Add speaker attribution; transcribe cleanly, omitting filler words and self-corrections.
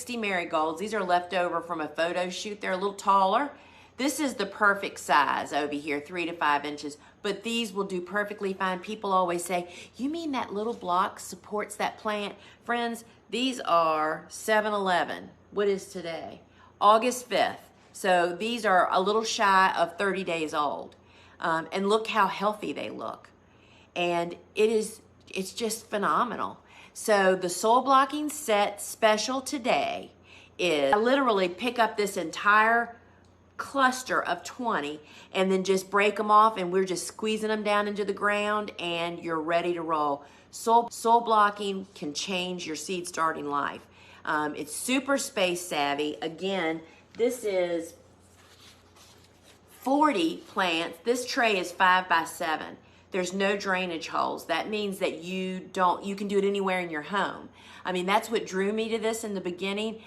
Speaker 1: 60 marigolds. These are left over from a photo shoot. They're a little taller. This is the perfect size over here, 3 to 5 inches, but these will do perfectly fine. People always say, you mean that little block supports that plant? Friends, these are 7-11. What is today? August 5th. So these are a little shy of 30 days old. And look how healthy they look. And it's just phenomenal. So the soil blocking set special today is I literally pick up this entire cluster of 20 and then just break them off, and we're just squeezing them down into the ground and you're ready to roll. Soil blocking can change your seed starting life. It's super space savvy. Again, this is 40 plants. This tray is 5 by 7. There's no drainage holes. That means that you can do it anywhere in your home. I mean, that's what drew me to this in the beginning.